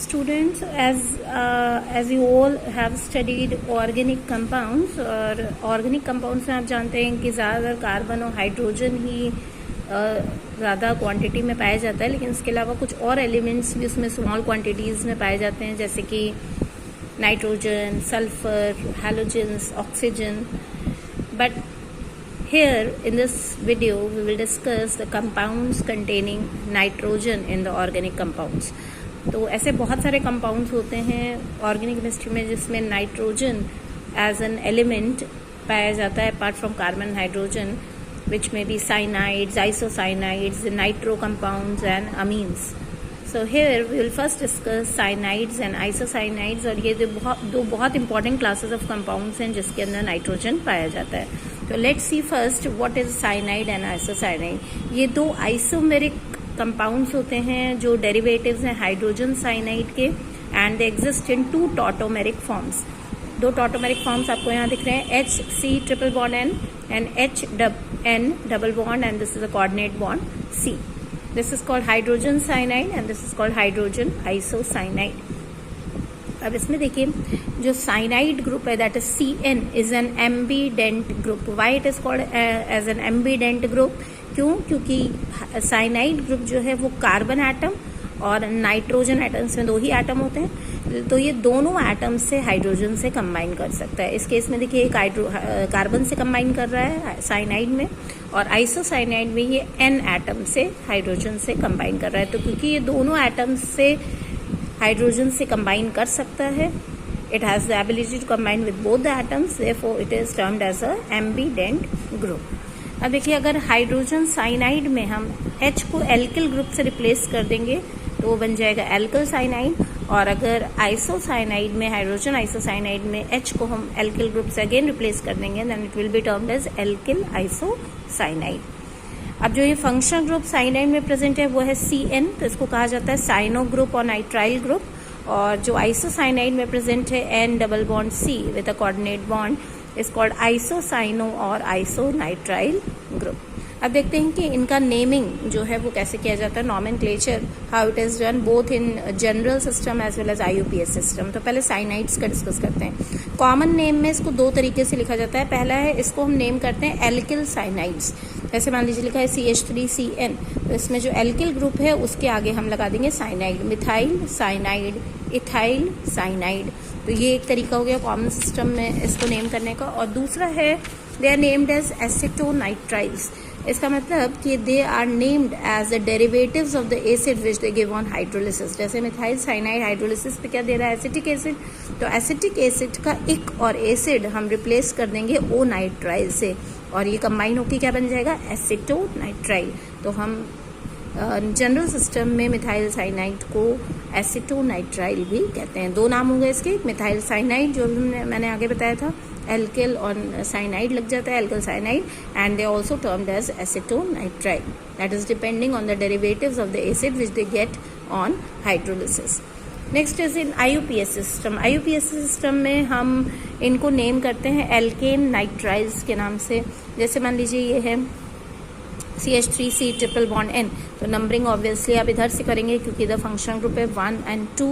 Students, as you all have studied organic compounds, और organic compounds में आप जानते हैं कि ज़्यादातर कार्बन और हाइड्रोजन ही ज़्यादा क्वांटिटी में पाया जाता है, लेकिन इसके अलावा कुछ और एलिमेंट्स भी उसमें स्मॉल क्वांटिटीज़ में पाए जाते हैं, जैसे कि nitrogen, sulphur, halogens, oxygen. But here in this video we will discuss the compounds containing nitrogen in the organic compounds. तो ऐसे बहुत सारे कंपाउंड्स होते हैं ऑर्गेनिक केमिस्ट्री में जिसमें नाइट्रोजन एज एन एलिमेंट पाया जाता है apart from carbon hydrogen, which में be cyanides, isocyanides, nitro compounds and amines. So here we will first discuss cyanides and isocyanides, और ये दो बहुत इंपॉर्टेंट क्लासेस ऑफ कंपाउंड्स हैं जिसके अंदर नाइट्रोजन पाया जाता है. तो let's see first what is cyanide and isocyanide. ये दो आइसोमेरिक कंपाउंड्स होते हैं जो डेरिवेटिव्स हैं हाइड्रोजन साइनाइड के, and they exist in two tautomeric forms. दो टॉटोमेरिक फॉर्म्स आपको यहाँ दिख रहे हैं, HC triple bond N and HN double bond, and this is a coordinate bond C. This is called hydrogen cyanide and this is called hydrogen isocyanide. अब इसमें देखिए जो साइनाइड ग्रुप है that is CN is an ambident group. Why it is called as an ambident group? क्यों? क्योंकि cyanide group जो है वो कार्बन एटम और नाइट्रोजन एटम्स में दो ही एटम होते हैं, तो ये दोनों एटम से हाइड्रोजन से कंबाइन कर सकता है. इस केस में देखिए एक कार्बन से कंबाइन कर रहा है साइनाइड में, और आइसोसाइनाइड में ये N एटम से हाइड्रोजन से कंबाइन कर रहा है. तो क्योंकि ये दोनों एटम्स से हाइड्रोजन से कंबाइन कर सकता है, it has the ability to combine with both the atoms, therefore it is termed as a ambident group. अब देखिए अगर हाइड्रोजन साइनाइड में हम H को एल्किल ग्रुप से रिप्लेस कर देंगे तो वो बन जाएगा एल्किल साइनाइड, और अगर आइसोसाइनाइड में हाइड्रोजन आइसोसाइनाइड में H को हम एल्किल ग्रुप से अगेन रिप्लेस कर देंगे then it will be termed as alkyl isocyanide. अब जो ये फंक्शनल ग्रुप साइनाइड में प्रेजेंट है वो है CN, तो इसको कहा जाता है साइनो ग्रुप और नाइट्राइल ग्रुप. और जो आइसोसाइनाइड में प्रेजेंट है N double bond C with a coordinate bond is called isocyano और आइसोनाइट्राइल ग्रुप. अब देखते हैं कि इनका नेमिंग जो है वो कैसे किया जाता है, nomenclature, how it is done both in general system as well as IUPAC system. तो पहले साइनाइड्स का डिस्कस करते हैं. कॉमन नेम में इसको दो तरीके से लिखा जाता है. पहला है इसको हम नेम करते हैं एल्किल साइनाइड्स. जैसे मान लीजिए लिखा है CH3CN, तो इसमें जो एल्किल ग्रुप है उसके आगे हम लगा देंगे cyanide, methyl cyanide, ethyl cyanide. तो ये एक तरीका हो गया कॉमन सिस्टम में इसको नेम करने का. और दूसरा है they are named as acetonitriles. इसका मतलब कि they are named as the derivatives of the acid which they give on hydrolysis. जैसे मिथाइल साइनाइड हाइड्रोलिसिस पे क्या दे रहा है, एसिटिक एसिड, तो एसिटिक एसिड का एक और एसिड हम रिप्लेस कर देंगे ओ नाइट्राइल से, और ये कंबाइन होकर क्या बन जाएगा, एसिटोनाइट्राइल. तो हम जनरल सिस्टम में मिथाइल साइनाइड को एसिटोनाइट्राइल भी कहते हैं. दो नाम हो गए इसके, मिथाइल साइनाइड जो मैंने आगे बताया था, एल्किल और साइनाइड लग जाता है, alkyl cyanide, and they also termed as acetonitrile. That is depending on the derivatives of the acid which they get on hydrolysis. Next is in IUPAC system. IUPAC system में हम इनको name करते हैं alkene nitriles के नाम से. जैसे मान लीजिए ये है CH3C ट्रिपल बॉन्ड N, तो नंबरिंग ऑब्वियसली आप इधर से करेंगे क्योंकि इधर फंक्शन ग्रुप है 1 and 2,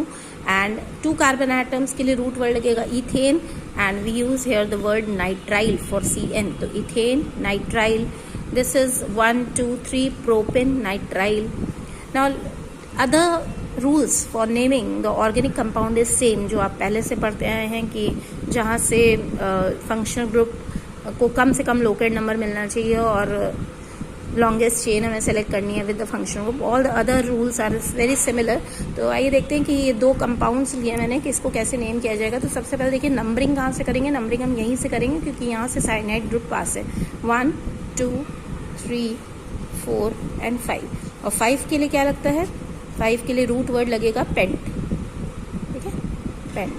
एंड 2 कार्बन एटम्स के लिए रूट वर्ड लगेगा ethane, and we use here the word nitrile for CN. तो ethane nitrile, this is 1 2 3 propane nitrile. Now other rules for naming the organic compound is same, जो आप पहले से पढ़ते आए हैं कि जहाँ से फंक्शनल ग्रुप को कम से कम लोकेट नंबर मिलना चाहिए और लॉन्गेस्ट चेन हमें सेलेक्ट करनी है with the functional group. All the other rules are very similar. तो आइए देखते हैं कि ये दो कंपाउंड्स लिए मैंने कि इसको कैसे नेम किया जाएगा. तो सबसे पहले देखिए नंबरिंग कहाँ से करेंगे, नंबरिंग हम यहीं से करेंगे क्योंकि यहाँ से साइनाइड ग्रुप पास है. 1 2 3 4 एंड 5, और 5 के लिए क्या लगता है, 5 के लिए रूट वर्ड लगेगा पेंट. ठीक है, पेंट.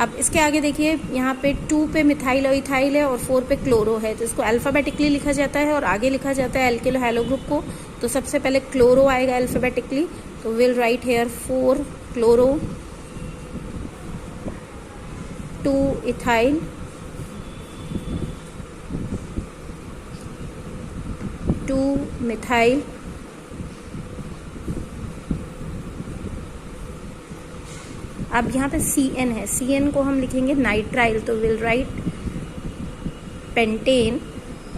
अब इसके आगे देखिए यहाँ पे 2 पे मिथाइल और इथाइल है और 4 पे क्लोरो है, तो इसको अल्फाबेटिकली लिखा जाता है और आगे लिखा जाता है एल्किल हैलो ग्रुप को. तो सबसे पहले क्लोरो आएगा अल्फाबेटिकली, तो will write here 4 chloro, 2 ethyl, 2 methyl, अब यहाँ पे CN है, CN को हम लिखेंगे नाइट्राइल, तो will write pentane,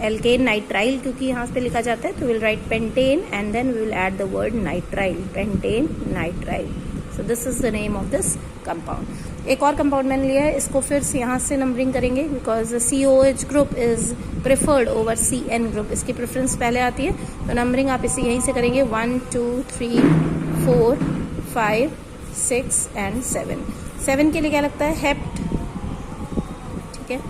alkane nitrile क्योंकि यहाँ पे लिखा जाता है, तो will write pentane and then we will add the word nitrile, pentane nitrile. So this is the name of this compound. एक और कंपाउंड मैंने लिया है, इसको फिर से यहाँ से नंबरिंग करेंगे because COH group is preferred over CN group, इसकी प्रेफरेंस पहले आती है, तो नंबरिंग आप इसे यहीं से करेंगे 1 2 3 4 5 6 एंड 7। 7 के लिए क्या लगता है, हेप्ट, ठीक है।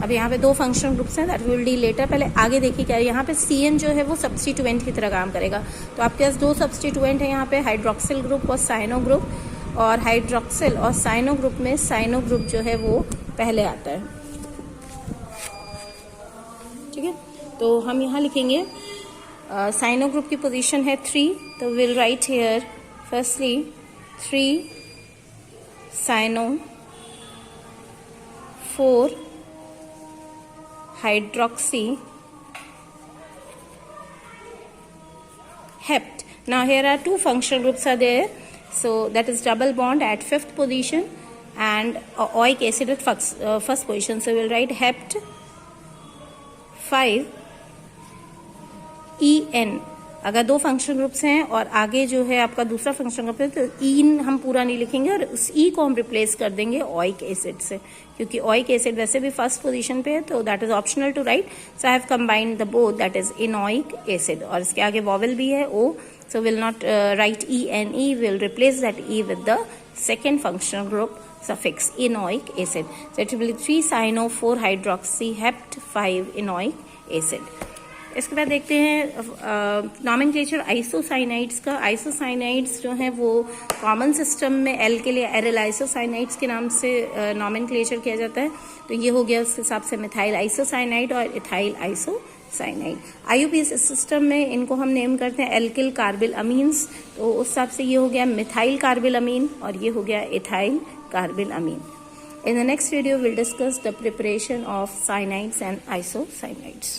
अब यहाँ पे 2 फंक्शनल ग्रुप्स हैं, दैट विल डी लेटर। पहले आगे देखिए क्या है, यहाँ पे CN जो है वो सब्स्टिट्यूएंट की तरह काम करेगा, तो आपके पास 2 सब्स्टिट्यूएंट है यहाँ पे, हाइड्रोक्सिल ग्रुप और साइनो ग्रुप, और हाइड्रोक्सिल और साइनो ग्रुप में साइनो ग्रुप जो है वो पहले आता है, ठीक है। तो हम यहाँ लिखेंगे साइनो ग्रुप की पोजीशन है 3, तो will write here firstly 3 cyano 4 hydroxy hept. Now here are 2 functional groups are there, so that is double bond at 5th position and oic acid at first position, so we'll write hept 5 En। अगर 2 functional groups हैं और आगे जो है आपका दूसरा functional group है, तो ईन हम पूरा नहीं लिखेंगे और उस ई को हम रिप्लेस कर देंगे ओइक एसिड से, क्योंकि ओइक एसिड वैसे भी फर्स्ट पोजीशन पे है, तो that is optional to write. So I have combined the both, that is enoic acid, और इसके आगे वॉवेल भी है O, so will not write ENE, will replace that E with the second functional group suffix enoic acid. So it will be 3 cyano 4 hydroxy hept 5 enoic acid. इसके बाद देखते हैं nomenclature आइसोसाइनाइड्स का। आइसोसाइनाइड्स जो हैं वो कॉमन सिस्टम में एल के लिए एरिल आइसोसाइनाइड्स के नाम से नॉमेनक्लेचर किया जाता है, तो ये हो गया उस हिसाब से मिथाइल आइसोसाइनाइड और इथाइल आइसोसाइनाइड। IUPAC सिस्टम में इनको हम नेम करते हैं एल्किल कार्बिल अमीन्स, तो उस हिसाब से ये हो गया मिथाइल कार्बिल अमीन और ये हो गया ethyl carbylamine. In the next video, we'll discuss the preparation of cyanides and isocyanides.